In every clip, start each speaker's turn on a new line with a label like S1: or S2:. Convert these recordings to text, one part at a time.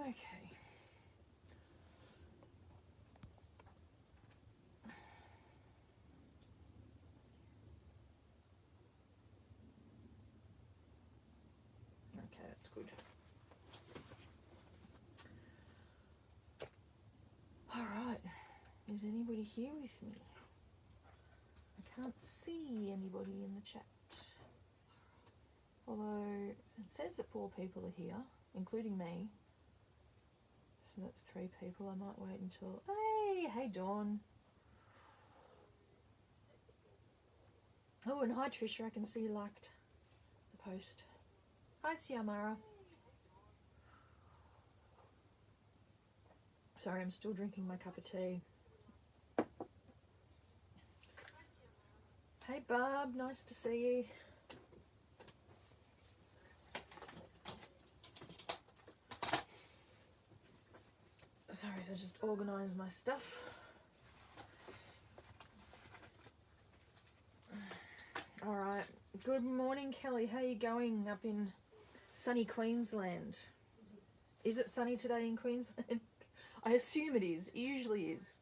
S1: Okay. Okay, that's good. All right. Is anybody here with me? I can't see anybody in the chat. Although it says that 4 people are here, including me. So that's 3 people. I might wait until... Hey Dawn. Oh, and hi Trisha, I can see you liked the post. Hi Siamara. Sorry, I'm still drinking my cup of tea. Hey Barb, nice to see you. Sorry, so just organise my stuff. All right. Good morning, Kelly. How are you going up in sunny Queensland? Is it sunny today in Queensland? I assume it is. It usually is.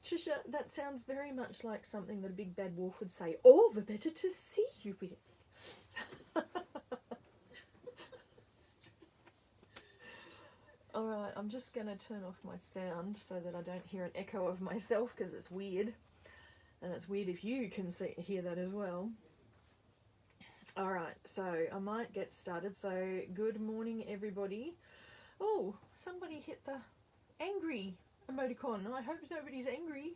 S1: Trisha, that sounds very much like something that a big bad wolf would say. All the better to see you with. All right, I'm just going to turn off my sound so that I don't hear an echo of myself because it's weird. And it's weird if you can hear that as well. All right, so I might get started. So good morning, everybody. Oh, somebody hit the angry emoticon. I hope nobody's angry.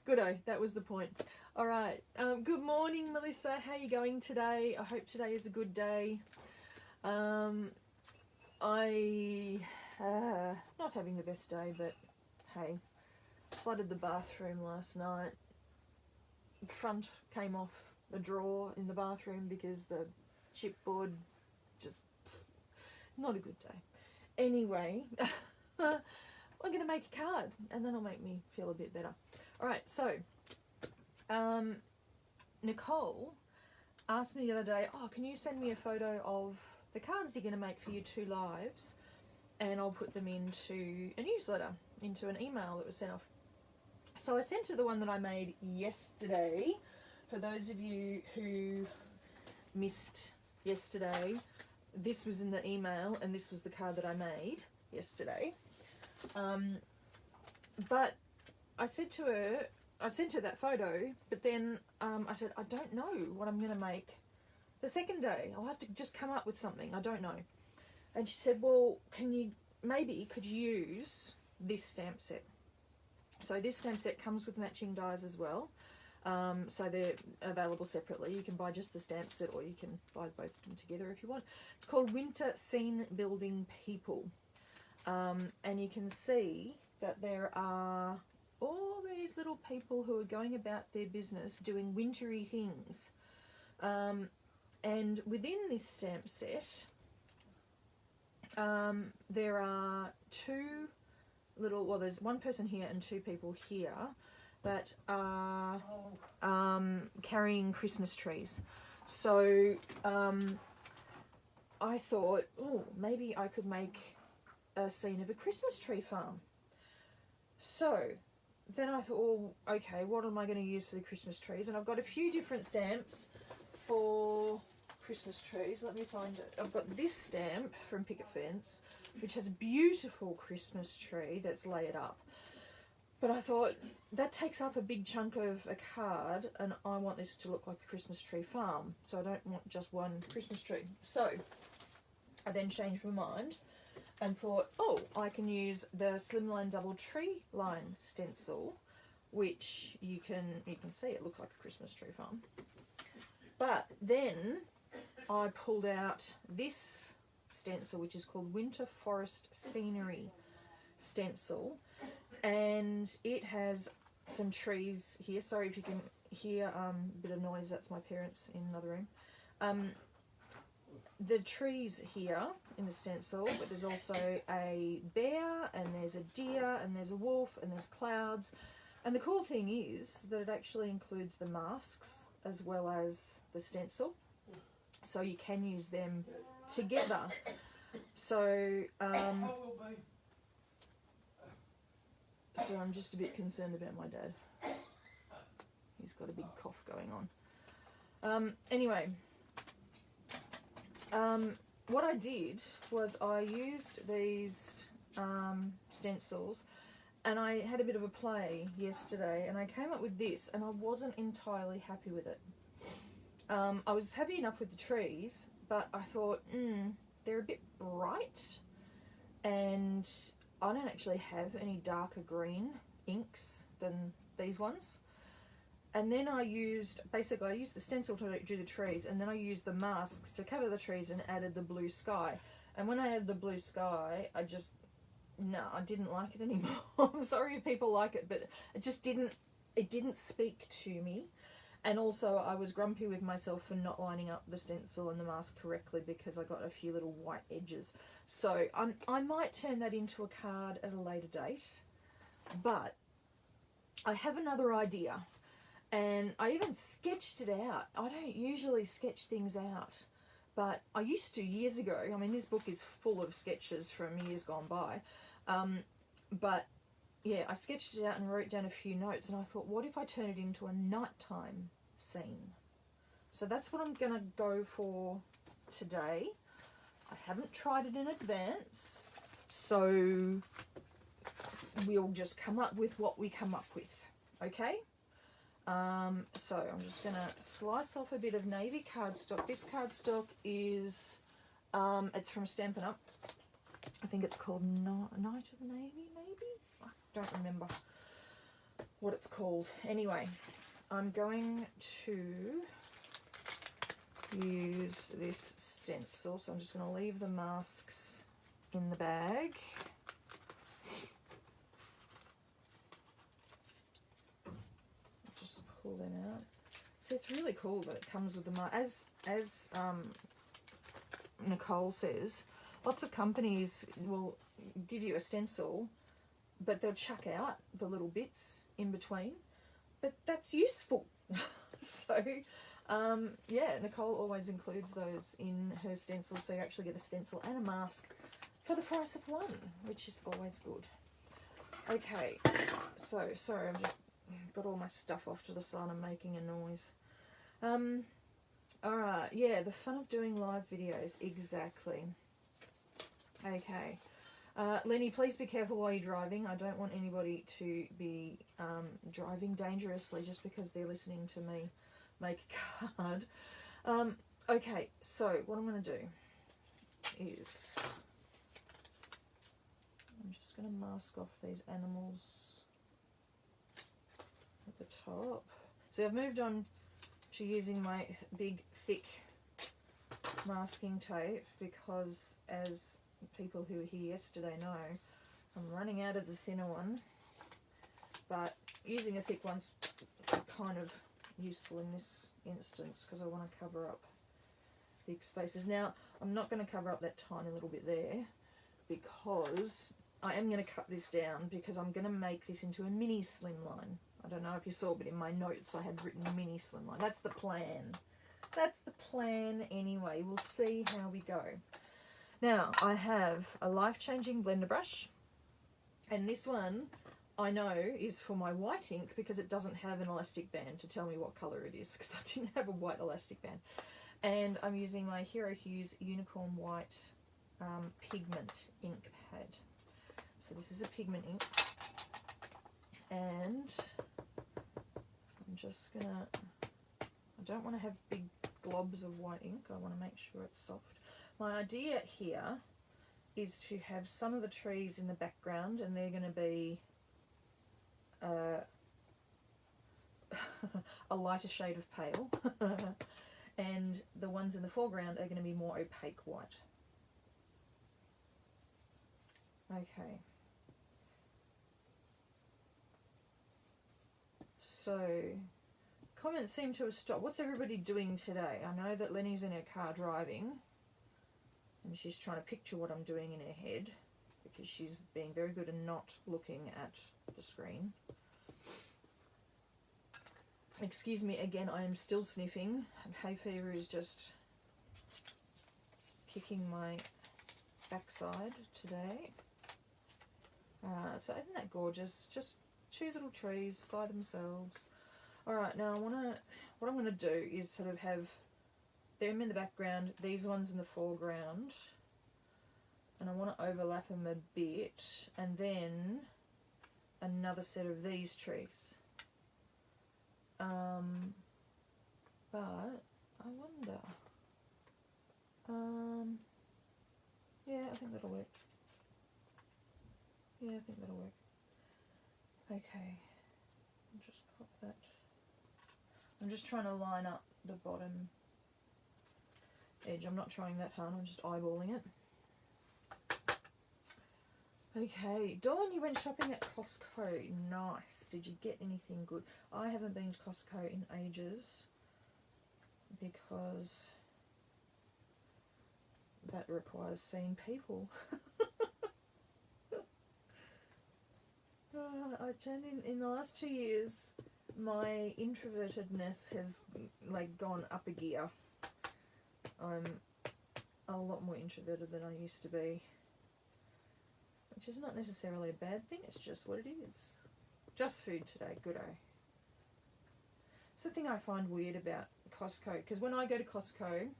S1: Good-o, that was the point. All right, good morning, Melissa. How are you going today? I hope today is a good day. I not having the best day, but hey, flooded the bathroom last night. Front came off the drawer in the bathroom because the chipboard just not a good day. Anyway, I'm going to make a card and then it'll make me feel a bit better. All right, so Nicole asked me the other day, oh, can you send me a photo of the cards you're going to make for your 2 lives, and I'll put them into a newsletter, into an email that was sent off. So I sent her the one that I made yesterday. For those of you who missed yesterday, this was in the email and this was the card that I made yesterday. But I said to her, I sent her that photo, but then I said, I don't know what I'm going to make the second day. I'll have to just come up with something. I don't know. And she said, well, could you use this stamp set? So this stamp set comes with matching dies as well. So they're available separately. You can buy just the stamp set or you can buy both of them together if you want. It's called Winter Scene Building People. And you can see that there are all these little people who are going about their business doing wintry things. And within this stamp set, there are 2 little, well, there's 1 person here and 2 people here that are carrying Christmas trees. So I thought, oh, maybe I could make a scene of a Christmas tree farm. So then I thought, well, okay, what am I going to use for the Christmas trees? And I've got a few different stamps for Christmas trees. Let me find it. I've got this stamp from Picket Fence, which has a beautiful Christmas tree that's layered up. But I thought, that takes up a big chunk of a card, and I want this to look like a Christmas tree farm. So I don't want just one Christmas tree. So I then changed my mind and thought, oh, I can use the Slimline double tree line stencil, which you can see it looks like a Christmas tree farm. But then I pulled out this stencil, which is called Winter Forest Scenery Stencil, and it has some trees here. Sorry if you can hear a bit of noise, that's my parents in another room. the trees here in the stencil, but there's also a bear, and there's a deer, and there's a wolf, and there's clouds. And the cool thing is that it actually includes the masks as well as the stencil, so you can use them together. So so I'm just a bit concerned about my dad. He's got a big cough going on. Anyway, what I did was I used these stencils, and I had a bit of a play yesterday, and I came up with this, and I wasn't entirely happy with it. I was happy enough with the trees, but I thought, they're a bit bright, and I don't actually have any darker green inks than these ones. And then I used the stencil to do the trees, and then I used the masks to cover the trees and added the blue sky. And when I added the blue sky, I didn't like it anymore. I'm sorry if people like it, but it didn't speak to me. And also I was grumpy with myself for not lining up the stencil and the mask correctly, because I got a few little white edges. So I might turn that into a card at a later date, but I have another idea, and I even sketched it out. I don't usually sketch things out, but I used to years ago. I mean, this book is full of sketches from years gone by, but yeah, I sketched it out and wrote down a few notes, and I thought, what if I turn it into a nighttime scene? So that's what I'm going to go for today. I haven't tried it in advance, so we'll just come up with what we come up with, okay? So I'm just going to slice off a bit of navy cardstock. This cardstock is, it's from Stampin' Up. I think it's called Night of Navy, maybe? I don't remember what it's called. Anyway, I'm going to use this stencil, so I'm just going to leave the masks in the bag. Just pull them out. So it's really cool that it comes with the mask. As Nicole says, lots of companies will give you a stencil, but they'll chuck out the little bits in between. But that's useful. So, yeah, Nicole always includes those in her stencils, so you actually get a stencil and a mask for the price of one, which is always good. Okay, so, sorry, I've just got all my stuff off to the side. I'm making a noise. Alright, yeah, the fun of doing live videos, exactly. Okay. Lenny, please be careful while you're driving. I don't want anybody to be driving dangerously just because they're listening to me make a card. Okay, so what I'm going to do is I'm just going to mask off these animals at the top. So I've moved on to using my big, thick masking tape because, as people who were here yesterday know, I'm running out of the thinner one, but using a thick one's kind of useful in this instance because I want to cover up big spaces. Now, I'm not going to cover up that tiny little bit there because I am going to cut this down because I'm going to make this into a mini slimline. I don't know if you saw, but in my notes I had written mini slimline. That's the plan. That's the plan anyway. We'll see how we go. Now, I have a life-changing blender brush, and this one I know is for my white ink because it doesn't have an elastic band to tell me what colour it is because I didn't have a white elastic band. And I'm using my Hero Hues Unicorn White pigment ink pad. So this is a pigment ink, and I'm just gonna, I don't want to have big globs of white ink, I want to make sure it's soft. My idea here is to have some of the trees in the background, and they're going to be a lighter shade of pale, and the ones in the foreground are going to be more opaque white. Okay. So, comments seem to have stopped. What's everybody doing today? I know that Lenny's in her car driving. And she's trying to picture what I'm doing in her head, because she's being very good and not looking at the screen. Excuse me again, I am still sniffing. Hay fever is just kicking my backside today. So isn't that gorgeous? Just 2 little trees by themselves. Alright, now what I'm going to do is sort of have them in the background, these ones in the foreground, and I want to overlap them a bit, and then another set of these trees. But I wonder, yeah, I think that'll work. Yeah, I think that'll work. Okay, I'll just pop that. I'm just trying to line up the bottom edge. I'm not trying that hard, I'm just eyeballing it. Okay, Dawn, you went shopping at Costco. Nice. Did you get anything good? I haven't been to Costco in ages because that requires seeing people. I turned in the last 2 years, my introvertedness has like gone up a gear. I'm a lot more introverted than I used to be, which is not necessarily a bad thing, it's just what it is. Just food today, good-o. It's the thing I find weird about Costco, because when I go to Costco,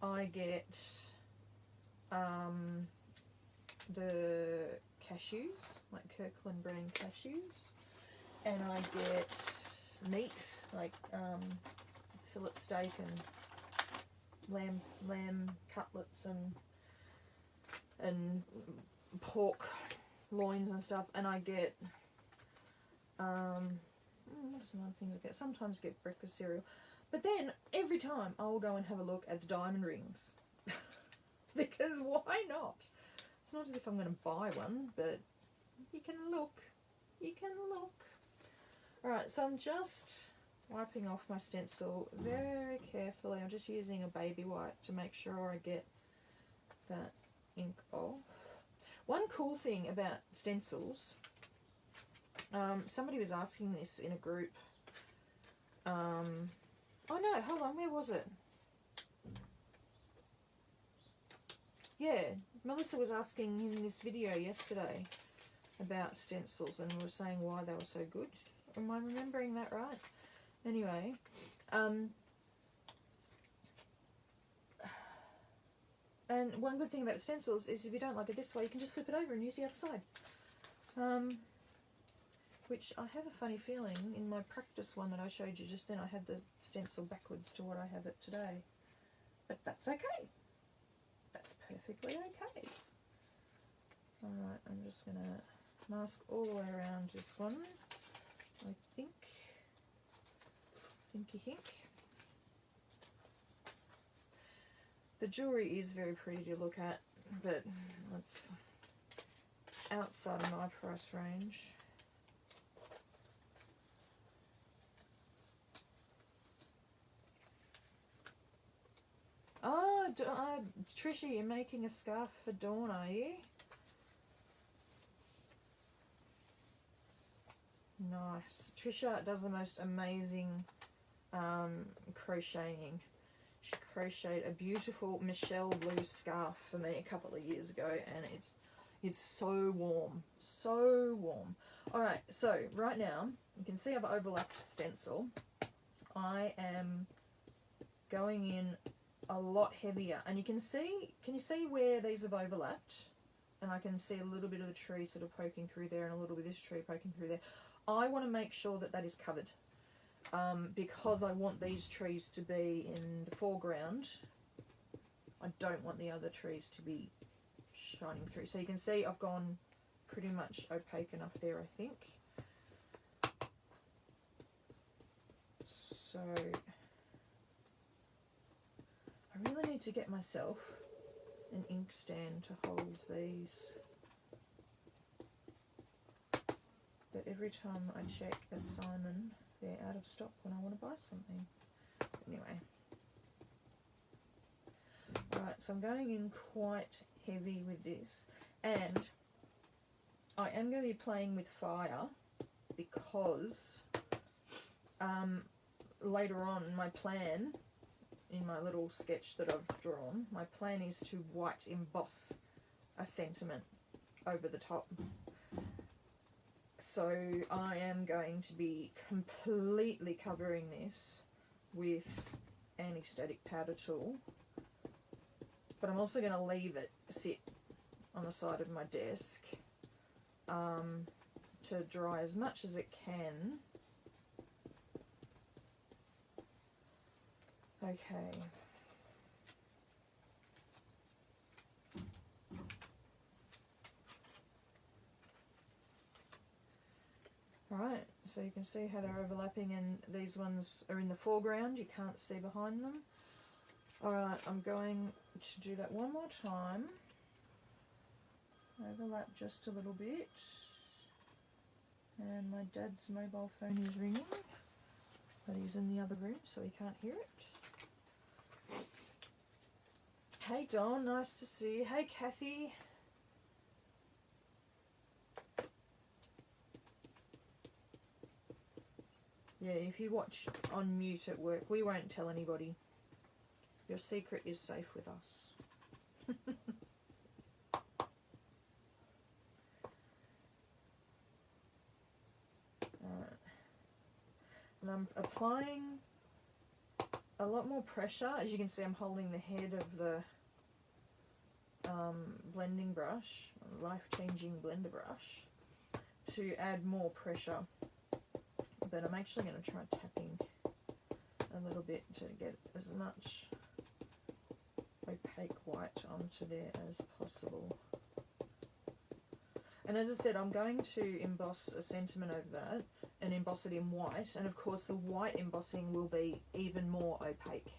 S1: I get the cashews, like Kirkland brand cashews, and I get meat, like fillet steak and lamb cutlets and pork loins and stuff, and I get what are some other things I get? Sometimes get breakfast cereal, but then every time I'll go and have a look at the diamond rings because why not? It's not as if I'm going to buy one, but you can look. You can look. Alright, so I'm just wiping off my stencil very carefully. I'm just using a baby wipe to make sure I get that ink off. One cool thing about stencils, somebody was asking this in a group. Oh no, hold on, where was it? Yeah, Melissa was asking in this video yesterday about stencils and was saying why they were so good. Am I remembering that right? Anyway, and one good thing about stencils is if you don't like it this way, you can just flip it over and use the other side. Which I have a funny feeling in my practice one that I showed you just then, I had the stencil backwards to what I have it today. But that's okay. That's perfectly okay. Alright, I'm just going to mask all the way around this one, I think. Thinky think. The jewellery is very pretty to look at, but it's outside of my price range. Oh, Trisha, you're making a scarf for Dawn, are you? Nice. Trisha does the most amazing crocheting. She crocheted a beautiful Michelle blue scarf for me a couple of years ago, and it's so warm, so warm. Alright, so right now you can see I've overlapped the stencil. I am going in a lot heavier, and can you see where these have overlapped? And I can see a little bit of the tree sort of poking through there and a little bit of this tree poking through there. I want to make sure that that is covered because I want these trees to be in the foreground. I don't want the other trees to be shining through. So you can see I've gone pretty much opaque enough there, I think. So I really need to get myself an inkstand to hold these. But every time I check at Simon, they're out of stock when I want to buy something. Anyway. Right, Alright, so I'm going in quite heavy with this, and I am going to be playing with fire because later on my plan, in my little sketch that I've drawn, my plan is to white emboss a sentiment over the top. So I am going to be completely covering this with anti-static powder tool, but I'm also going to leave it sit on the side of my desk to dry as much as it can. Okay. Alright, so you can see how they're overlapping, and these ones are in the foreground, you can't see behind them. Alright, I'm going to do that one more time. Overlap just a little bit. And my dad's mobile phone is ringing, but he's in the other room so he can't hear it. Hey Don, nice to see you. Hey Kathy. Yeah, if you watch on mute at work, we won't tell anybody. Your secret is safe with us. Alright. And I'm applying a lot more pressure. As you can see, I'm holding the head of the blending brush, life-changing blender brush, to add more pressure. But I'm actually going to try tapping a little bit to get as much opaque white onto there as possible. And as I said, I'm going to emboss a sentiment over that and emboss it in white, and of course the white embossing will be even more opaque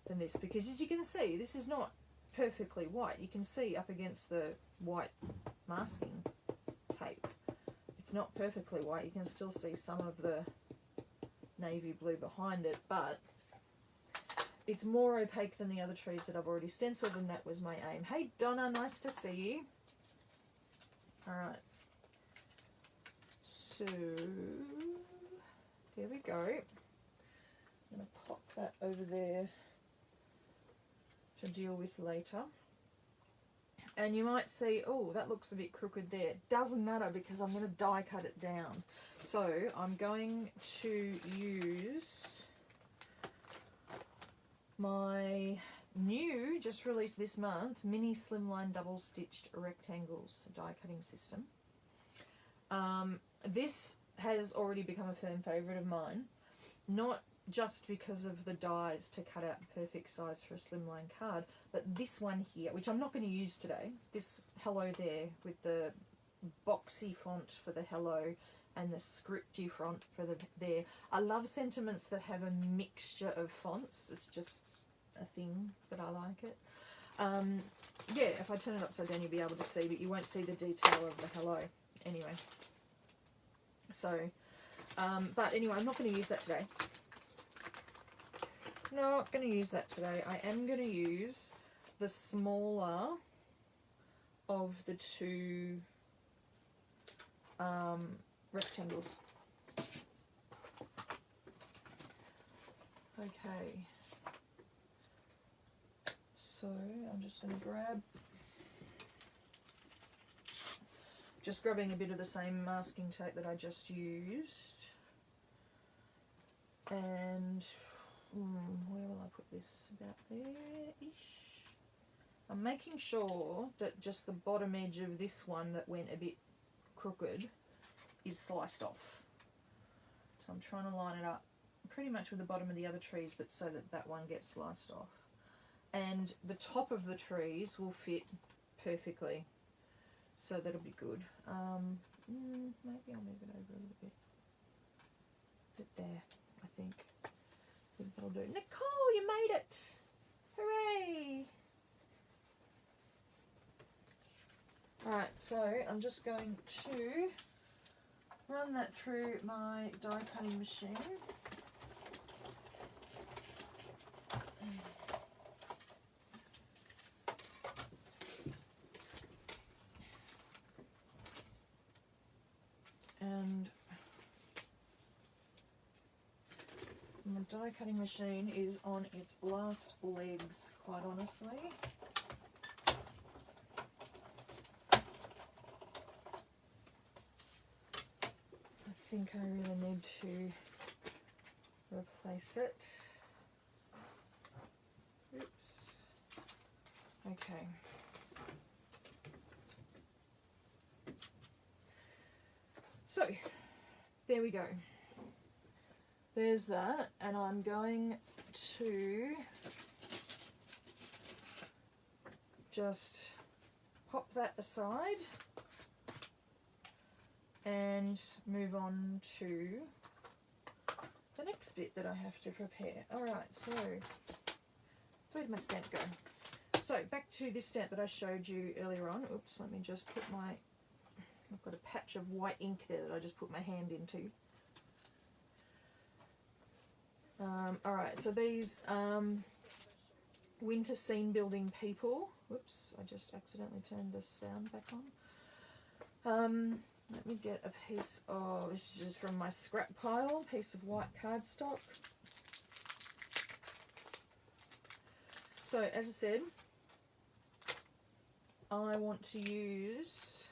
S1: than this, because as you can see, this is not perfectly white. You can see up against the white masking tape, it's not perfectly white. You can still see some of the navy blue behind it, but it's more opaque than the other trees that I've already stenciled, and that was my aim. Hey Donna, nice to see you. Alright, so there we go. I'm going to pop that over there to deal with later. And you might see, oh, that looks a bit crooked there. Doesn't matter, because I'm going to die cut it down. So I'm going to use my new, just released this month, mini Slimline double stitched rectangles die cutting system. This has already become a firm favourite of mine, not just because of the dies to cut out the perfect size for a slimline card, but this one here, which I'm not going to use today, this hello there with the boxy font for the hello and the scripty font for the there. I love sentiments that have a mixture of fonts. It's just a thing that I like it. Yeah, if I turn it upside down you'll be able to see, but you won't see the detail of the hello anyway. So, but anyway, I'm not going to use that today. Not going to use that today. I am going to use the smaller of the two rectangles. Okay. So I'm just going to grabbing a bit of the same masking tape that I just used, and where will I put this? About there-ish. I'm making sure that just the bottom edge of this one that went a bit crooked is sliced off. So I'm trying to line it up pretty much with the bottom of the other trees, but so that that one gets sliced off. And the top of the trees will fit perfectly, so that'll be good. Maybe I'll move it over a little bit. Bit there, I think. I think that'll do. Nicole, you made it! Hooray! Alright, so I'm just going to run that through my die cutting machine. die cutting machine is on its last legs, quite honestly. I think I really need to replace it. Oops. Okay. So, there we go. There's that, and I'm going to just pop that aside and move on to the next bit that I have to prepare. Alright, so where'd my stamp go? So back to this stamp that I showed you earlier on. Oops, let me just put my, I've got a patch of white ink there that I just put my hand into. Alright, so these winter scene building people. Whoops, I just accidentally turned the sound back on. Let me get a piece of, this is from my scrap pile, piece of white cardstock. So, as I said, I want to use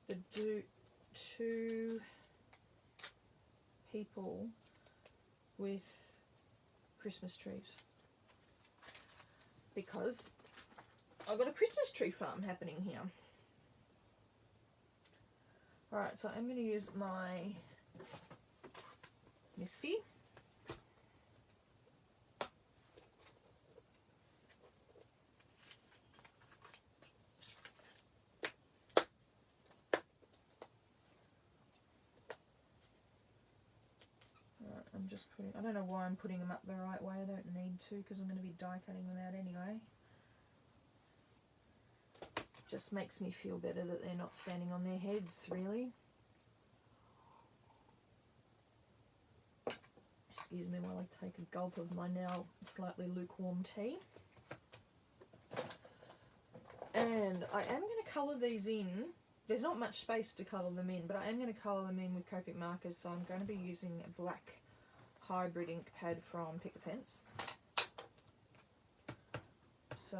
S1: the two people with Christmas trees, because I've got a Christmas tree farm happening here. Alright, so I'm going to use my Misty. I'm just putting, I don't know why I'm putting them up the right way, I don't need to because I'm going to be die cutting them out anyway. Just makes me feel better that they're not standing on their heads, really. Excuse me while I take a gulp of my now slightly lukewarm tea. And I am going to colour these in. There's not much space to colour them in, but I am going to colour them in with Copic markers, so I'm going to be using a black hybrid ink pad from Picket. So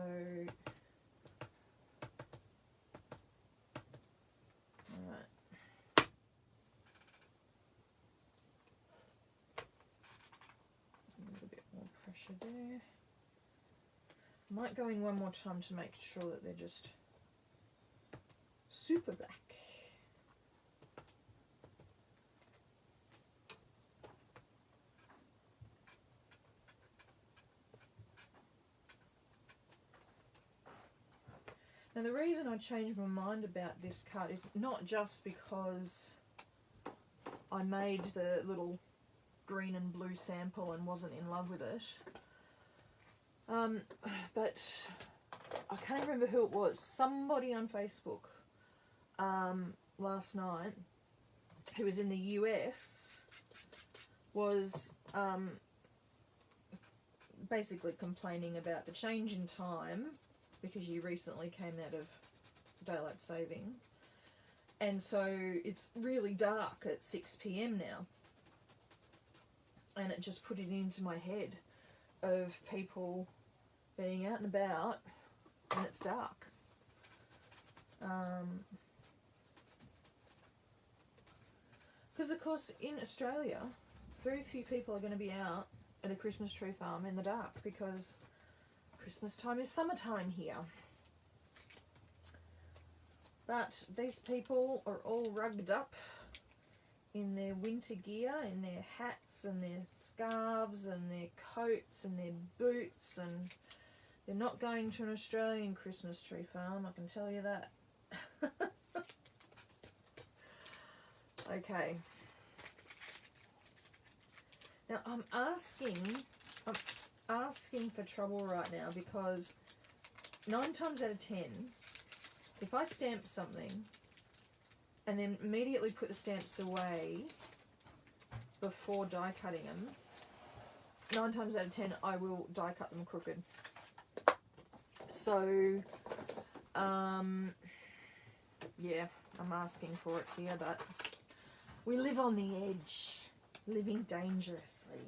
S1: alright. A little bit more pressure there. Might go in one more time to make sure that they're just super black. Now the reason I changed my mind about this card is not just because I made the little green and blue sample and wasn't in love with it, but I can't remember who it was. Somebody on Facebook last night who was in the US was basically complaining about the change in time because you recently came out of daylight saving, and so it's really dark at 6 PM now, and it just put it into my head of people being out and about and it's dark. Because of course in Australia very few people are going to be out at a Christmas tree farm in the dark because Christmas time is summertime here. But these people are all rugged up in their winter gear, in their hats and their scarves and their coats and their boots, and they're not going to an Australian Christmas tree farm, I can tell you that. Okay. Now I'm asking for trouble right now because 9 times out of 10, if I stamp something and then immediately put the stamps away before die cutting them, 9 times out of 10 I will die cut them crooked. So, yeah, I'm asking for it here, but we live on the edge. living dangerously.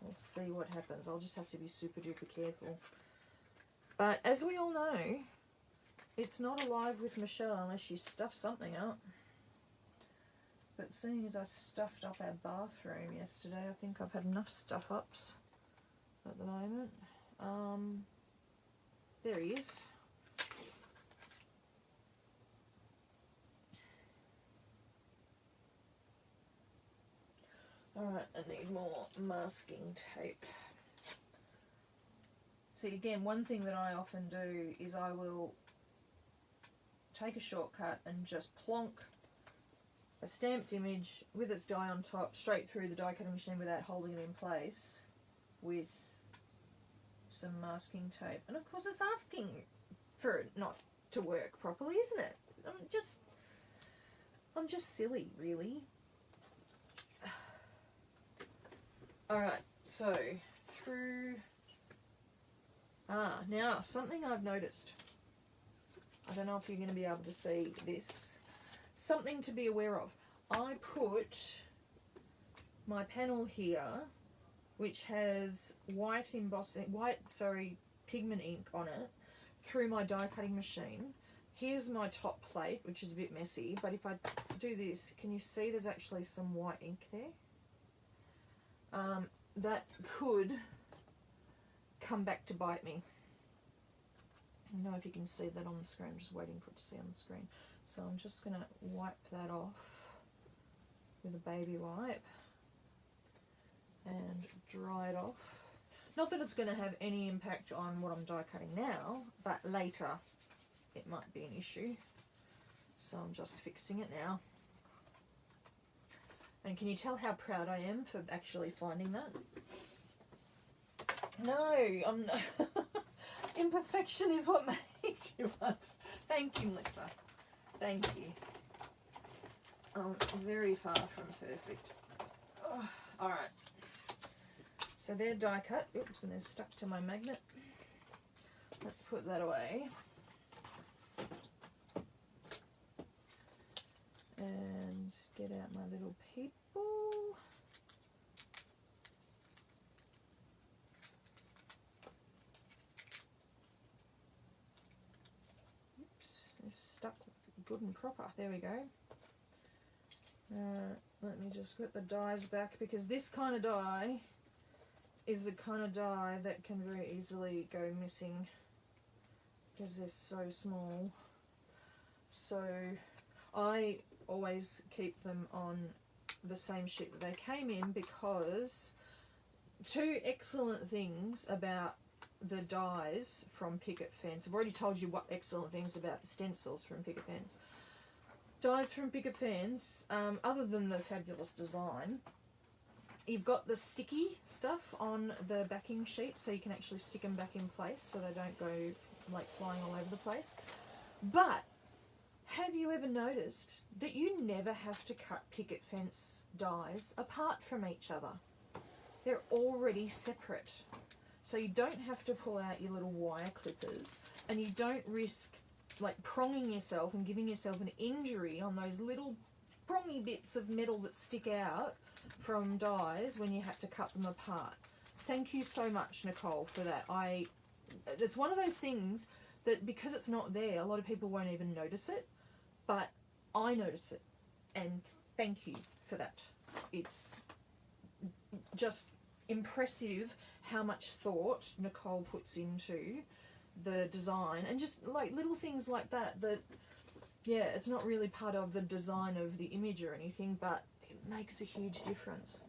S1: We'll see what happens. I'll just have to be super duper careful. But as we all know, it's not alive with Michelle unless you stuff something up. But seeing as I stuffed up our bathroom yesterday, I think I've had enough stuff ups at the moment. There he is. Alright, I need more masking tape. See, again, one thing that I often do is I will take a shortcut and just plonk a stamped image with its die on top straight through the die cutting machine without holding it in place with some masking tape. And of course it's asking for it not to work properly, isn't it? I'm just silly, really. Alright, so through... now something I've noticed. I don't know if you're going to be able to see this. Something to be aware of. I put my panel here, which has pigment ink on it, through my die cutting machine. Here's my top plate, which is a bit messy, but if I do this, can you see there's actually some white ink there? That could come back to bite me. I don't know if you can see that on the screen. I'm just waiting for it to see on the screen. So I'm just going to wipe that off with a baby wipe and dry it off. Not that it's going to have any impact on what I'm die cutting now, but later it might be an issue. So I'm just fixing it now. And can you tell how proud I am for actually finding that? No, I'm not. Imperfection is what makes you want. Thank you, Melissa. Thank you. I'm very far from perfect. Oh, alright. So they're die cut. Oops, and they're stuck to my magnet. Let's put that away. And get out my little people. Oops, they're stuck good and proper. There we go. Let me just put the dies back, because this kind of die is the kind of die that can very easily go missing because they're so small. So I always keep them on the same sheet that they came in, because two excellent things about the dies from Picket fans. I've already told you what excellent things about the stencils from Picket fans. Dies from Picket fans, other than the fabulous design, you've got the sticky stuff on the backing sheet, so you can actually stick them back in place so they don't go like flying all over the place. But have you ever noticed that you never have to cut picket fence dies apart from each other? They're already separate. So you don't have to pull out your little wire clippers, and you don't risk like pronging yourself and giving yourself an injury on those little prongy bits of metal that stick out from dies when you have to cut them apart. Thank you so much, Nicole, for that. It's one of those things that because it's not there, a lot of people won't even notice it, but I notice it, and thank you for that. It's just impressive how much thought Nicole puts into the design, and just like little things like that, yeah, it's not really part of the design of the image or anything, but it makes a huge difference.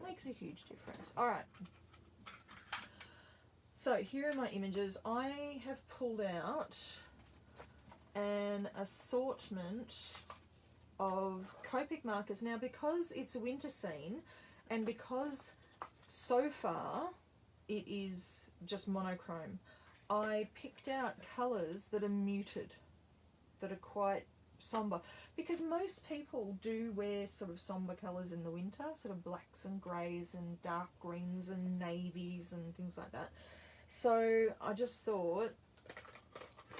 S1: Alright, so here are my images. I have pulled out an assortment of Copic markers. Now, because it's a winter scene, and because so far it is just monochrome, I picked out colours that are muted, that are quite sombre, because most people do wear sort of sombre colours in the winter, sort of blacks and greys and dark greens and navies and things like that. So I just thought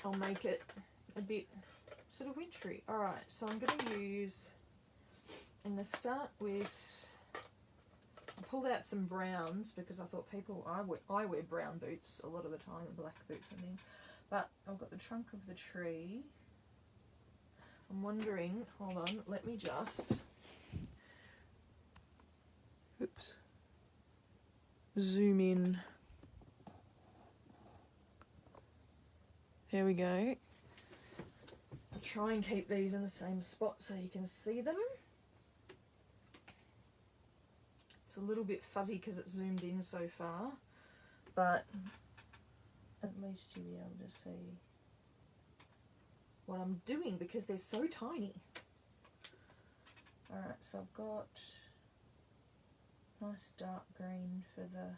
S1: I'll make it a bit sort of wintry. Alright, so I'm going to start with pulled out some browns because I thought I wear brown boots a lot of the time, and black boots I mean. But I've got the trunk of the tree. I'm wondering, hold on, let me just, oops, zoom in. There we go. I'll try and keep these in the same spot so you can see them. It's a little bit fuzzy because it's zoomed in so far, but at least you'll be able to see what I'm doing because they're so tiny. Alright, so I've got nice dark green for the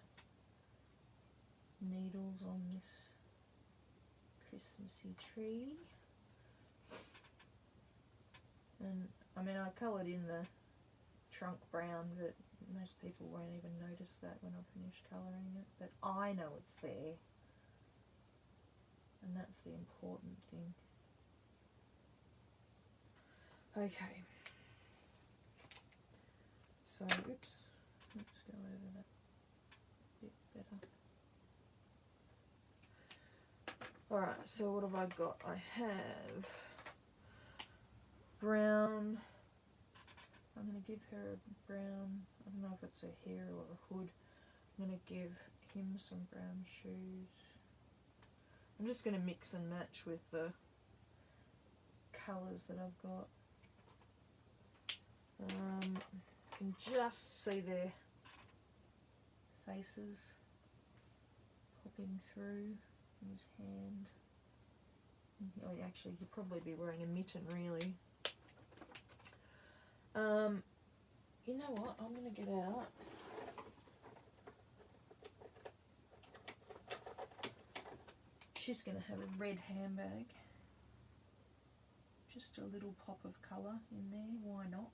S1: needles on this Christmassy tree. And I mean, I coloured in the trunk brown, but most people won't even notice that when I've finished colouring it. But I know it's there, and that's the important thing. Okay. So, oops, let's go over that bit better. Alright, so what have I got? I have brown. I'm going to give her a brown, I don't know if it's a hair or a hood. I'm going to give him some brown shoes. I'm just going to mix and match with the colours that I've got. You can just see their faces popping through in his hand. Oh, actually, he'd probably be wearing a mitten, really. You know what? I'm going to get out. She's going to have a red handbag. Just a little pop of colour in there. Why not?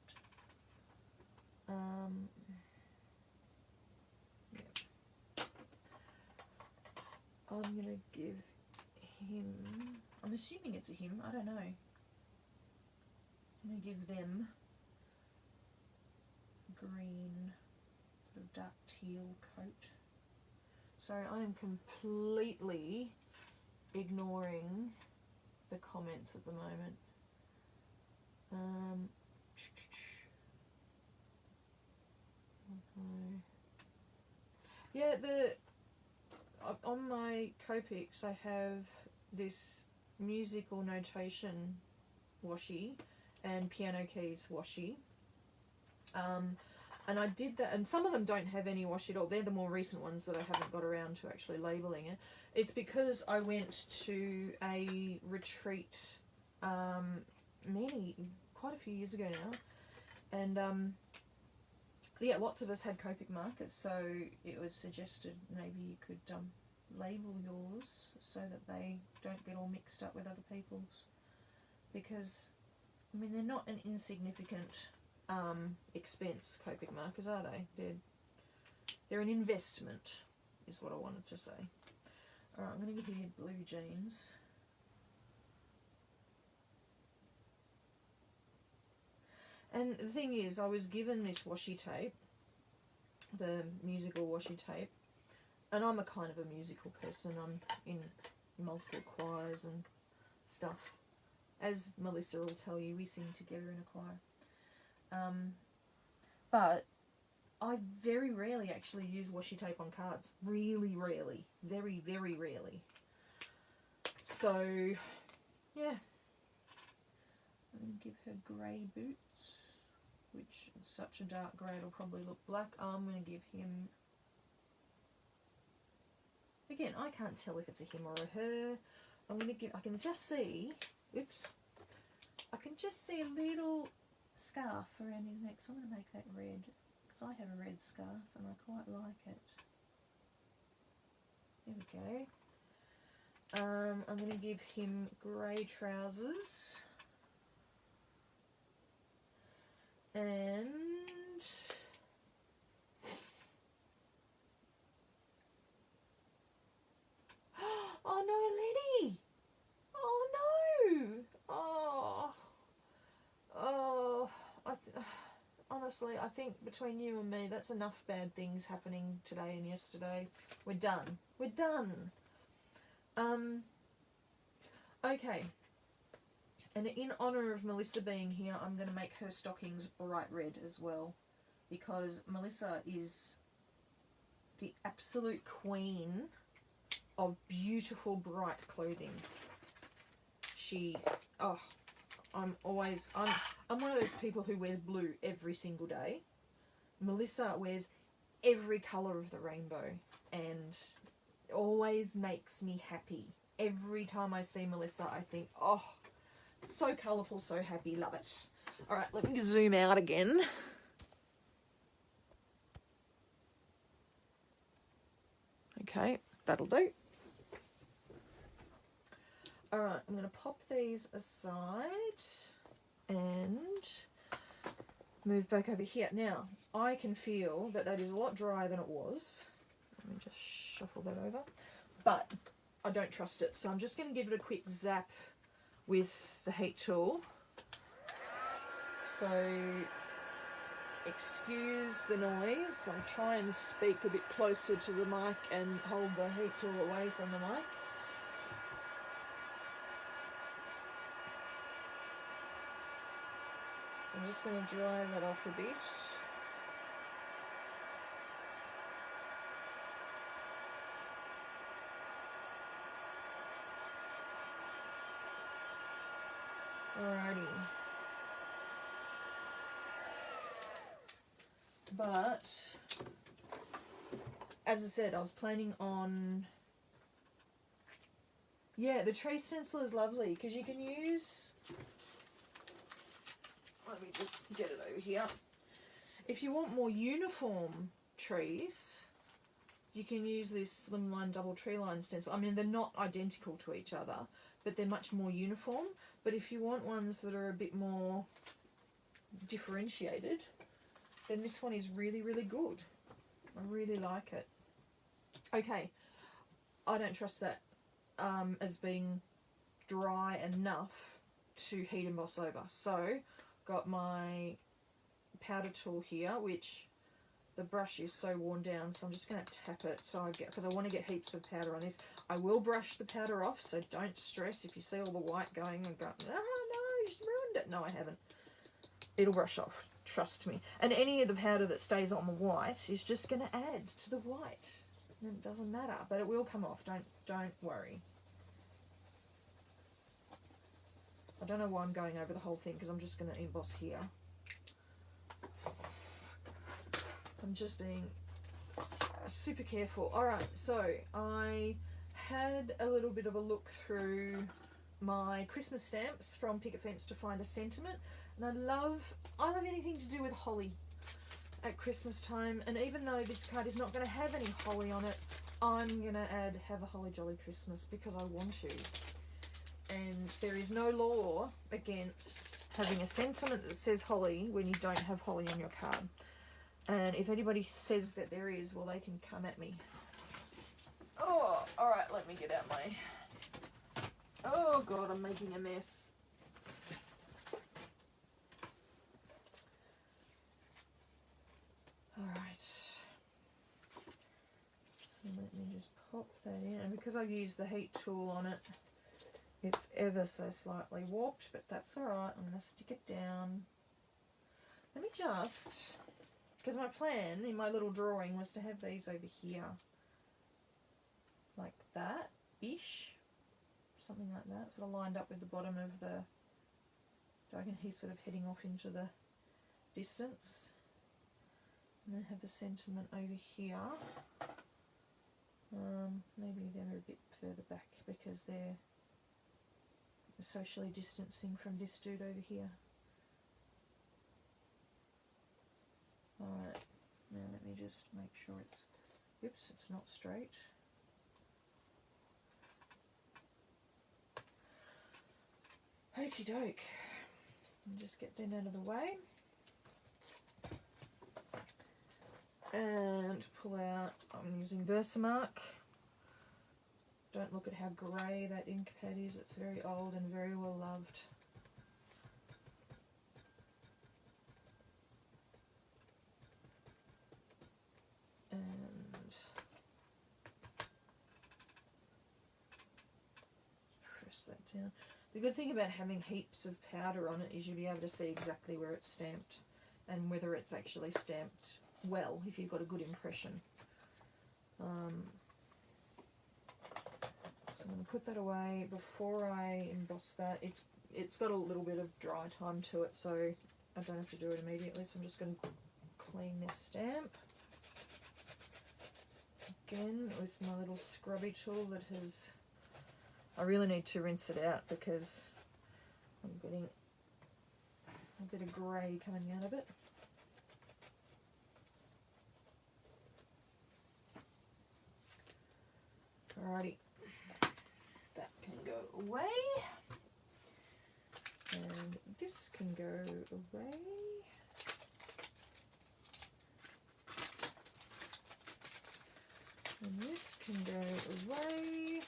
S1: Yeah. I'm going to give him, I'm assuming it's a him, I don't know. I'm going to give them green, sort of dark teal coat. So I am completely ignoring the comments at the moment. Okay. Yeah, on my Copics I have this musical notation washi and piano keys washi. And I did that, and some of them don't have any washi at all. They're the more recent ones that I haven't got around to actually labelling it. It's because I went to a retreat quite a few years ago now, and yeah, lots of us had Copic markers, so it was suggested maybe you could label yours so that they don't get all mixed up with other people's, because I mean they're not an insignificant expense, Copic markers, are they? They're an investment, is what I wanted to say. Alright, I'm going to give you blue jeans. And the thing is, I was given this washi tape, the musical washi tape, and I'm a kind of a musical person. I'm in multiple choirs and stuff. As Melissa will tell you, we sing together in a choir. But I very rarely actually use washi tape on cards. Really rarely. Very, very rarely. So, yeah. I'm going to give her grey boots, which is such a dark grey it'll probably look black. I'm going to give him... Again, I can't tell if it's a him or a her. I'm going to give... I can just see... Oops. I can just see a little scarf around his neck, so I'm going to make that red, because I have a red scarf and I quite like it. There we go. I'm going to give him grey trousers, and oh no, Lenny! Oh no! Oh, honestly, I think between you and me, that's enough bad things happening today and yesterday. We're done. We're done. Okay. And in honour of Melissa being here, I'm going to make her stockings bright red as well. Because Melissa is the absolute queen of beautiful, bright clothing. I'm one of those people who wears blue every single day. Melissa wears every colour of the rainbow and always makes me happy. Every time I see Melissa, I think, oh, so colourful, so happy, love it. All right, let me zoom out again. Okay, that'll do. All right, I'm going to pop these aside and move back over here. Now, I can feel that that is a lot drier than it was. Let me just shuffle that over. But I don't trust it, so I'm just going to give it a quick zap with the heat tool. So, excuse the noise. I'll try and speak a bit closer to the mic and hold the heat tool away from the mic. So I'm just going to dry that off a bit. Alrighty. But, as I said, I was planning on... Yeah, the tree stencil is lovely because you can use... Let me just get it over here. If you want more uniform trees, you can use this Slimline double tree line stencil. I mean, they're not identical to each other, but they're much more uniform. But if you want ones that are a bit more differentiated, then this one is really, really good. I really like it. Okay, I don't trust that as being dry enough to heat emboss over. So, got my powder tool here, which the brush is so worn down, so I'm just going to tap it so I get, because I want to get heaps of powder on this. I will brush the powder off, so don't stress if you see all the white going and go, oh no, you ruined it. No, I haven't. It'll brush off, trust me. And any of the powder that stays on the white is just going to add to the white. It doesn't matter, but it will come off. Don't worry. I don't know why I'm going over the whole thing because I'm just going to emboss here. I'm just being super careful. Alright, so I had a little bit of a look through my Christmas stamps from Picket to find a sentiment, and I love anything to do with holly at Christmas time. And even though this card is not going to have any holly on it, I'm going to add have a holly jolly Christmas because I want to. And there is no law against having a sentiment that says holly when you don't have holly on your card. And if anybody says that there is, well, they can come at me. Oh, all right, let me get out my... Oh, God, I'm making a mess. All right. So let me just pop that in. And because I've used the heat tool on it, it's ever so slightly warped, but that's all right. I'm going to stick it down. Let me just... Because my plan in my little drawing was to have these over here. Like that-ish. Something like that. Sort of lined up with the bottom of the dragon. He's sort of heading off into the distance. And then have the sentiment over here. Maybe they're a bit further back because they're socially distancing from this dude over here. Alright, now let me just make sure it's, oops, it's not straight. Okie doke. Just get them out of the way. And pull out, I'm using Versamark. Don't look at how grey that ink pad is, it's very old and very well loved. press that down. The good thing about having heaps of powder on it is you'll be able to see exactly where it's stamped and whether it's actually stamped well, if you've got a good impression. So I'm going to put that away before I emboss that. It's got a little bit of dry time to it, so I don't have to do it immediately. So I'm just going to clean this stamp again with my little scrubby tool that has... I really need to rinse it out because I'm getting a bit of grey coming out of it. Alrighty, that can go away, and this can go away. And this can go away.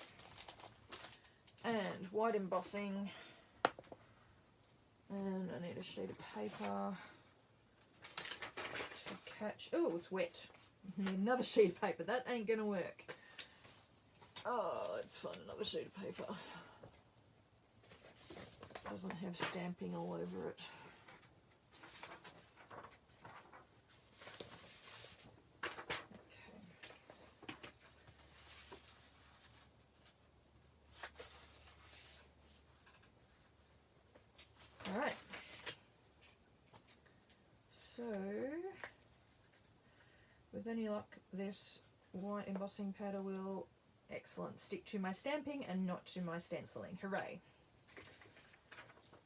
S1: And white embossing. And I need a sheet of paper to catch. Oh, it's wet. I need another sheet of paper. That ain't gonna work. Oh, let's find another sheet of paper. Doesn't have stamping all over it. Alright, so with any luck this white embossing powder will, excellent, stick to my stamping and not to my stenciling. Hooray!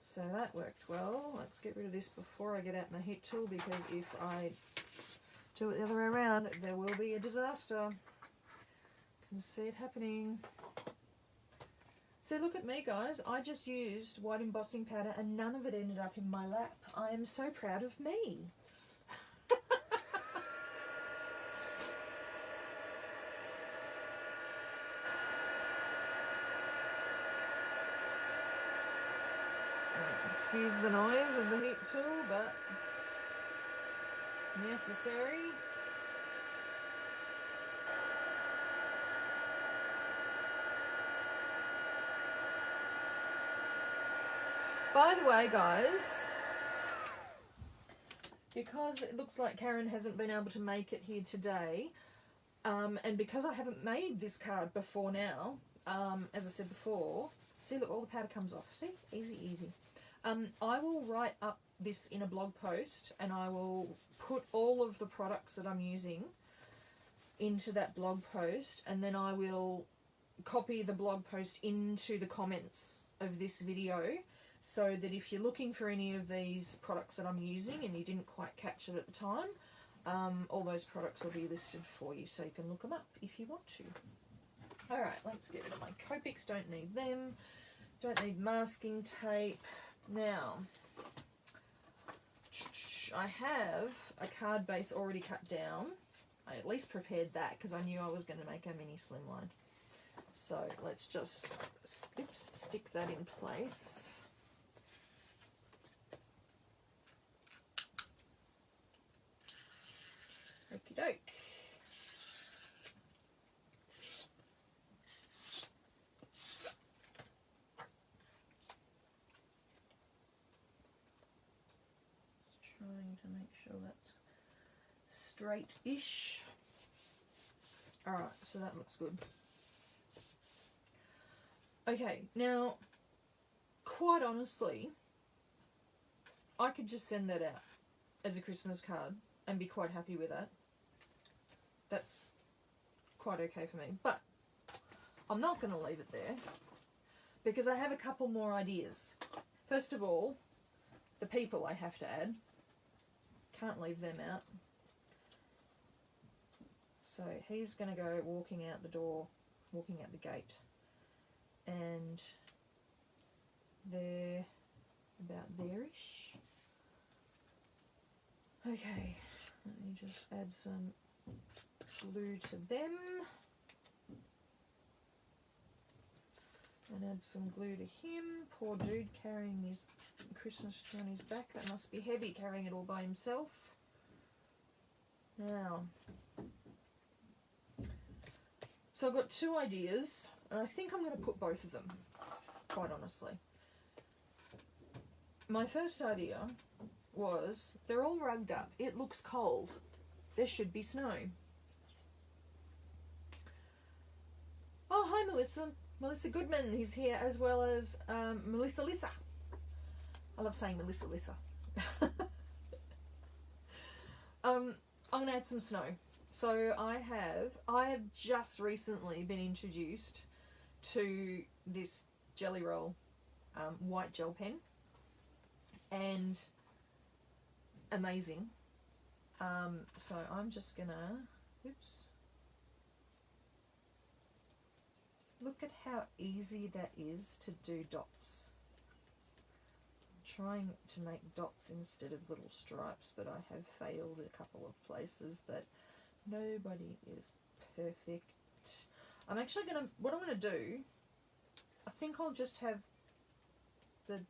S1: So that worked well. Let's get rid of this before I get out my heat tool, because if I do it the other way around there will be a disaster. Can see it happening. So look at me, guys, I just used white embossing powder and none of it ended up in my lap. I am so proud of me. Excuse the noise of the heat tool, but necessary. By the way, guys, because it looks like Karen hasn't been able to make it here today, and because I haven't made this card before now, as I said before, see, look, all the powder comes off. See? Easy, easy. I will write up this in a blog post, and I will put all of the products that I'm using into that blog post, and then I will copy the blog post into the comments of this video, so that if you're looking for any of these products that I'm using and you didn't quite catch it at the time, all those products will be listed for you, so you can look them up if you want to. Alright, let's get rid of my Copics, don't need them. Don't need masking tape. Now, I have a card base already cut down. I at least prepared that because I knew I was going to make a mini slimline. So let's just stick that in place. Okie doke. Trying to make sure that's straight-ish. Alright, so that looks good. Okay, now, quite honestly, I could just send that out as a Christmas card and be quite happy with that. That's quite okay for me. But I'm not going to leave it there because I have a couple more ideas. First of all, the people I have to add. Can't leave them out. So he's going to go walking out the door, walking out the gate. And they're about there-ish. Okay, let me just add some glue to them. And add some glue to him. Poor dude carrying his Christmas tree on his back. That must be heavy, carrying it all by himself. Now, so I've got two ideas, and I think I'm going to put both of them. quite honestly. My first idea was, they're all rugged up. It looks cold. There should be snow. Oh, hi Melissa. Melissa Goodman is here, as well as Melissa Lissa. I love saying Melissa Lissa. I'm going to add some snow. So I have just recently been introduced to this Jelly Roll white gel pen, and amazing. So I'm just gonna, oops, look at how easy that is to do dots. I'm trying to make dots instead of little stripes, but I have failed a couple of places, but nobody is perfect. I'm actually gonna, what I'm gonna do, I think I'll just have the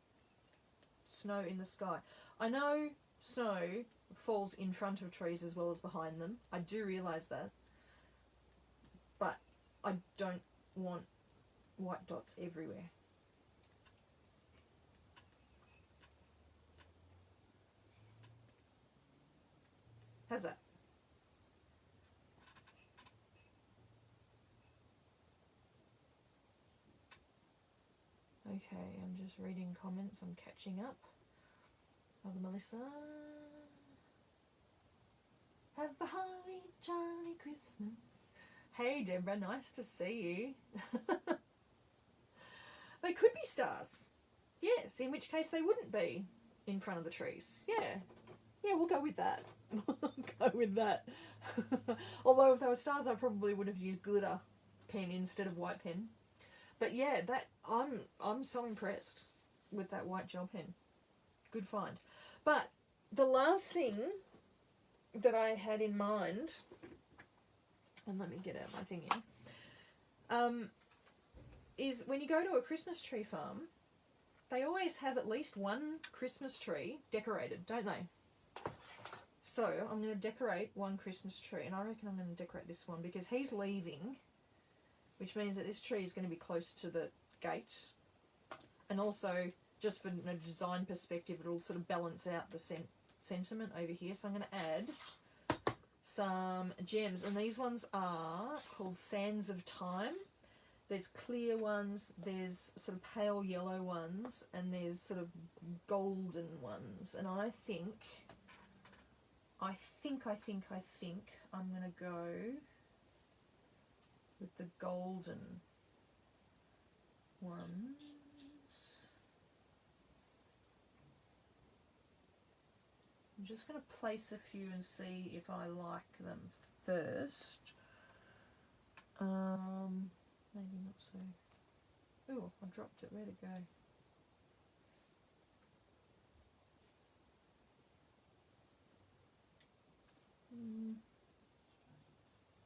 S1: snow in the sky. I know snow falls in front of trees as well as behind them. I do realise that. But I don't want white dots everywhere. How's that? Okay, I'm just reading comments. I'm catching up. Other Melissa. Have a holly jolly Christmas. Hey Deborah, nice to see you. They could be stars. Yes, in which case they wouldn't be in front of the trees. Yeah. Yeah, we'll go with that. Go with that. Although if they were stars, I probably would have used glitter pen instead of white pen. But yeah, that I'm so impressed with that white gel pen. Good find. But the last thing that I had in mind, and let me get out my thing in, is when you go to a Christmas tree farm, they always have at least one Christmas tree decorated, don't they? So I'm going to decorate one Christmas tree, and I reckon I'm going to decorate this one because he's leaving, which means that this tree is going to be close to the gate, and also just from a design perspective, it'll sort of balance out the sentiment over here. So I'm going to add some gems, and these ones are called Sands of Time. There's clear ones, there's sort of pale yellow ones, and there's sort of golden ones. And I think I'm going to go with the golden ones. I'm just going to place a few and see if I like them first. Maybe not so. Oh, I dropped it. Where'd it go?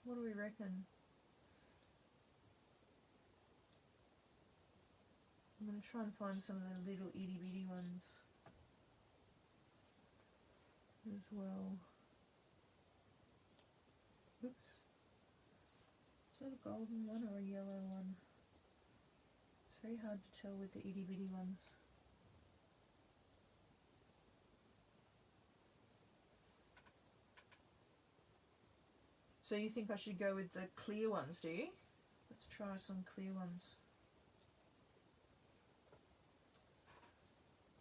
S1: What do we reckon? I'm going to try and find some of the little itty bitty ones as well. Oops. Is that a golden one or a yellow one? It's very hard to tell with the itty bitty ones. So you think I should go with the clear ones, do you? Let's try some clear ones.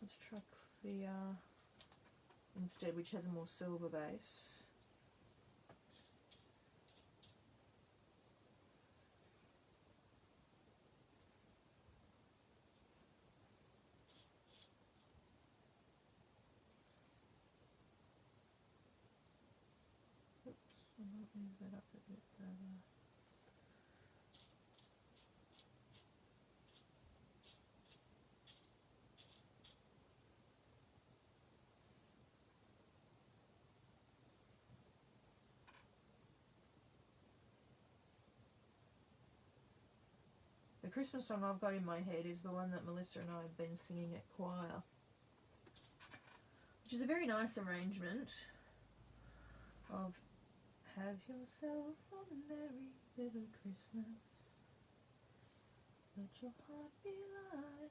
S1: Let's try clear instead, which has a more silver base. Oops, I might move that up a bit further. The Christmas song I've got in my head is the one that Melissa and I have been singing at choir, which is a very nice arrangement of "Have yourself a merry little Christmas. Let your heart be light.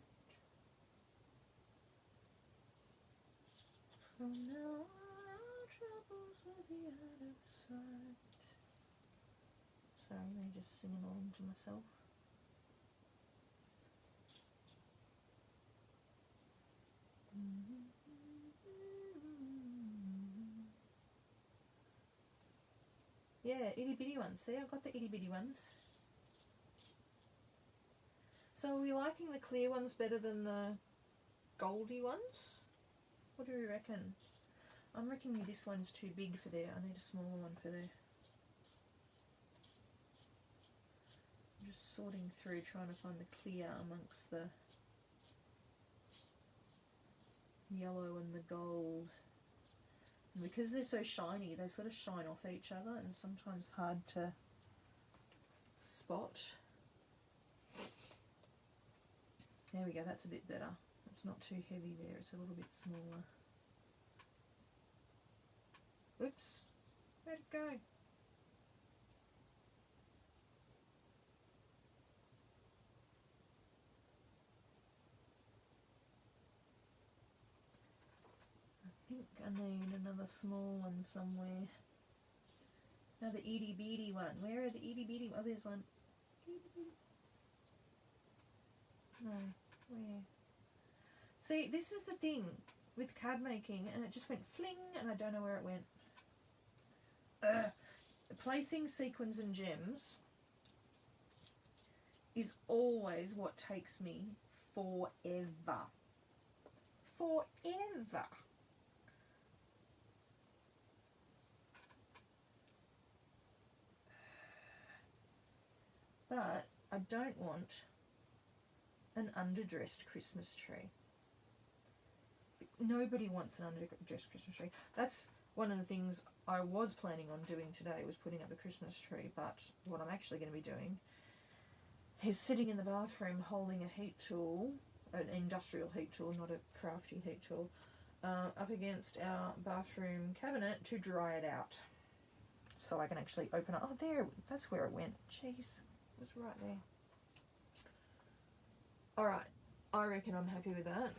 S1: From now on, our troubles will be out of sight. Sorry, I'm just singing along to myself. Yeah, itty bitty ones. See, I got the itty bitty ones. So are we liking the clear ones better than the goldy ones? What do we reckon? I'm reckoning this one's too big for there. I need a smaller one for there. I'm just sorting through trying to find the clear amongst the yellow and the gold. And because they're so shiny, they sort of shine off each other and sometimes hard to spot. There we go, that's a bit better. It's not too heavy there, it's a little bit smaller. Oops, where'd it go? I think I need another small one somewhere. Another itty bitty one. Where are the itty bitty? Oh, there's one. No, where? See, this is the thing with card making, and it just went fling, and I don't know where it went. Placing sequins and gems is always what takes me forever. Forever. But I don't want an underdressed Christmas tree. Nobody wants an underdressed Christmas tree. That's one of the things I was planning on doing today, was putting up a Christmas tree, but what I'm actually going to be doing is sitting in the bathroom holding a heat tool, an industrial heat tool, not a crafty heat tool, up against our bathroom cabinet to dry it out. So I can actually open it. Oh, there, that's where it went. Jeez, it was right there. Alright, I reckon I'm happy with that.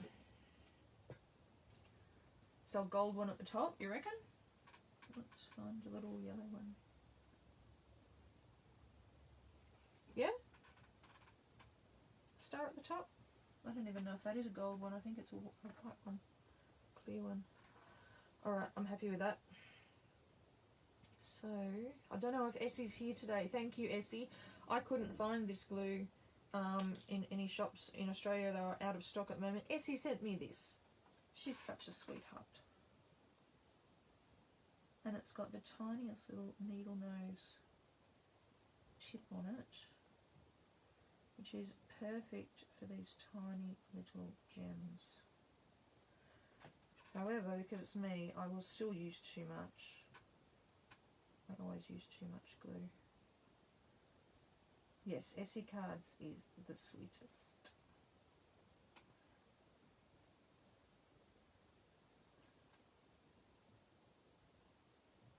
S1: So a gold one at the top, you reckon? Let's find a little yellow one. Yeah? Star at the top? I don't even know if that is a gold one. I think it's a white one. Clear one. Alright, I'm happy with that. So, I don't know if Essie's here today. Thank you, Essie. I couldn't find this glue in any shops in Australia. They were out of stock at the moment. Essie sent me this. She's such a sweetheart. And it's got the tiniest little needle nose tip on it, which is perfect for these tiny little gems. However, because it's me, I will still use too much. I always use too much glue. Yes, Essie Cards is the sweetest.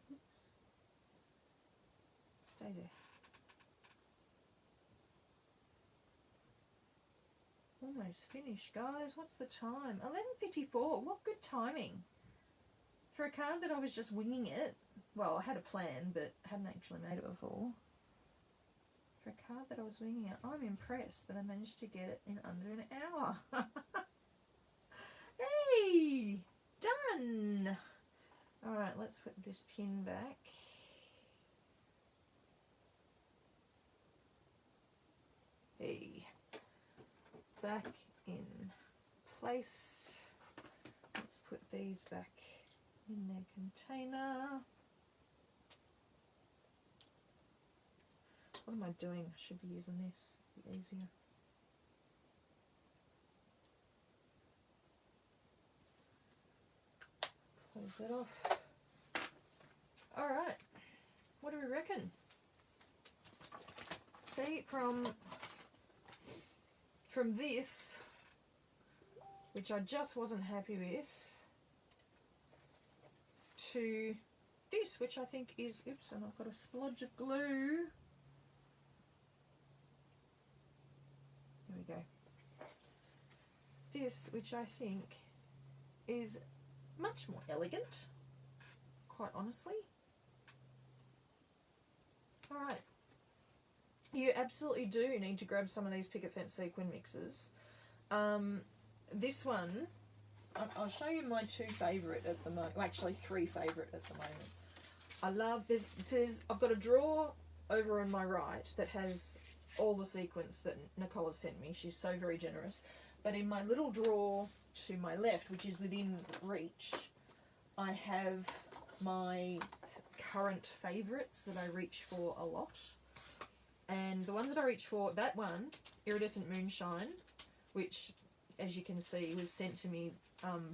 S1: Oops. Stay there. Almost finished, guys. What's the time? 11:54. What good timing. For a card that I was just winging it. Well, I had a plan, but hadn't actually made it before. For a card that I was winging it, I'm impressed that I managed to get it in under an hour. Hey! Done! Alright, let's put this pin back. Hey. Back in place. Let's put these back in their container. What am I doing? I should be using this. It'd be easier. Close that off. Alright. What do we reckon? See, from this, which I just wasn't happy with, to this, which I think is, oops, and I've got a splodge of glue. this, which I think is much more elegant, quite honestly. All right. You absolutely do need to grab some of these Picket Fence sequin mixes. This one, I'll show you my two favourite at the moment. Well, actually, three favourite at the moment. I love this. It says I've got a drawer over on my right that has all the sequins that Nicole has sent me. She's so very generous. But in my little drawer to my left, which is within reach, I have my current favourites that I reach for a lot. And the ones that I reach for, that one, Iridescent Moonshine, which, as you can see, was sent to me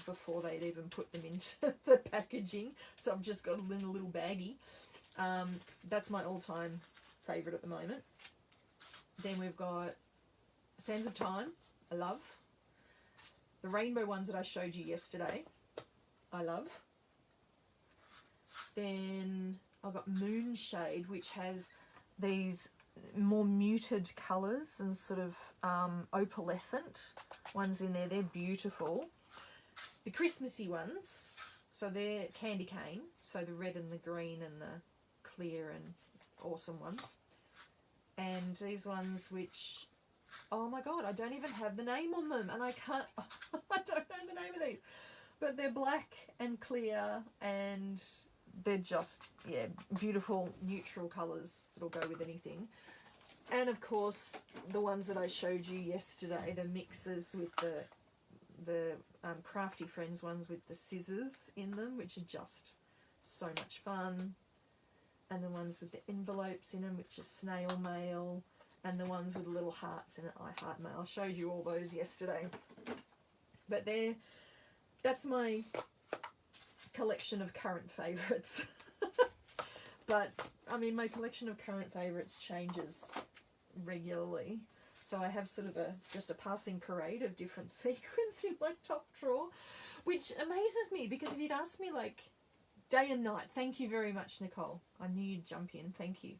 S1: before they'd even put them into the packaging. So I've just got them in a little baggie. That's my all-time favourite at the moment. Then we've got Sands of Time, I love. The rainbow ones that I showed you yesterday, I love. Then I've got Moonshade, which has these more muted colours and sort of opalescent ones in there. They're beautiful. The Christmassy ones, so they're candy cane, so the red and the green and the clear and awesome ones. And these ones which, oh my god, I don't even have the name on them, and I can't, I don't know the name of these, but they're black and clear, and they're just, yeah, beautiful neutral colours that'll go with anything. And of course, the ones that I showed you yesterday, the mixes with the Crafty Friends ones with the scissors in them, which are just so much fun. And the ones with the envelopes in them, which are snail mail. And the ones with the little hearts in it, I heart mail. I showed you all those yesterday. But that's my collection of current favourites. But, I mean, my collection of current favourites changes regularly. So I have sort of just a passing parade of different sequins in my top drawer, which amazes me, because if you'd asked me like day and night, thank you very much, Nicole. I knew you'd jump in, thank you.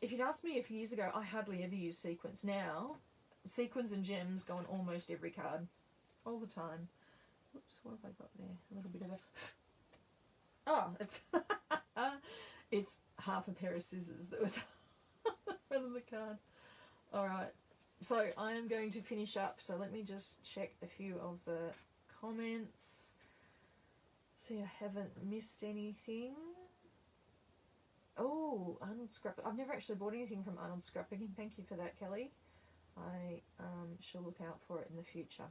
S1: If you'd asked me a few years ago, I hardly ever use sequins. Now, sequins and gems go on almost every card, all the time. Oops, what have I got there? A little bit of a... Oh, it's it's half a pair of scissors that was on the front of the card. Alright, so I am going to finish up, so let me just check a few of the comments. See, I haven't missed anything. Oh, Arnold Scrap. I've never actually bought anything from Arnold Scrapbooking. Thank you for that, Kelly. I shall look out for it in the future.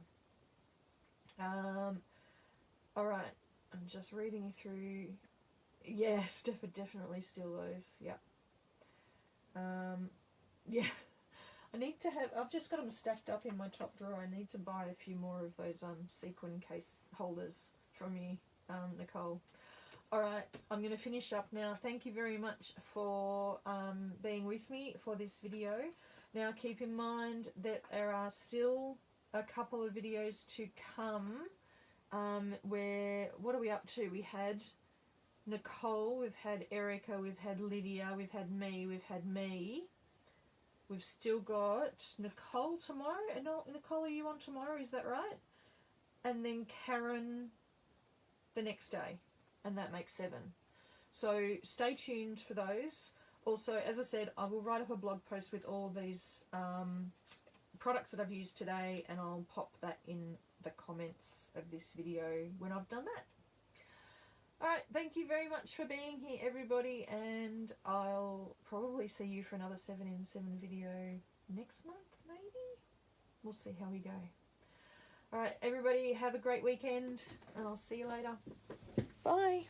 S1: Alright, I'm just reading through. Yes, definitely steal those. Yep. Yeah. I need to have, I've just got them stacked up in my top drawer. I need to buy a few more of those sequin case holders from you, Nicole. Alright, I'm going to finish up now. Thank you very much for being with me for this video. Now keep in mind that there are still a couple of videos to come where, what are we up to? We had Nicole, we've had Erica, we've had Lydia, we've had me, We've still got Nicole tomorrow. Nicole, are you on tomorrow? Is that right? And then Karen the next day. And that makes 7. So stay tuned for those. Also, as I said, I will write up a blog post with all of these products that I've used today, and I'll pop that in the comments of this video when I've done that. Alright, thank you very much for being here, everybody, and I'll probably see you for another 7 in 7 video next month, maybe? We'll see how we go. Alright, everybody, have a great weekend, and I'll see you later. Bye!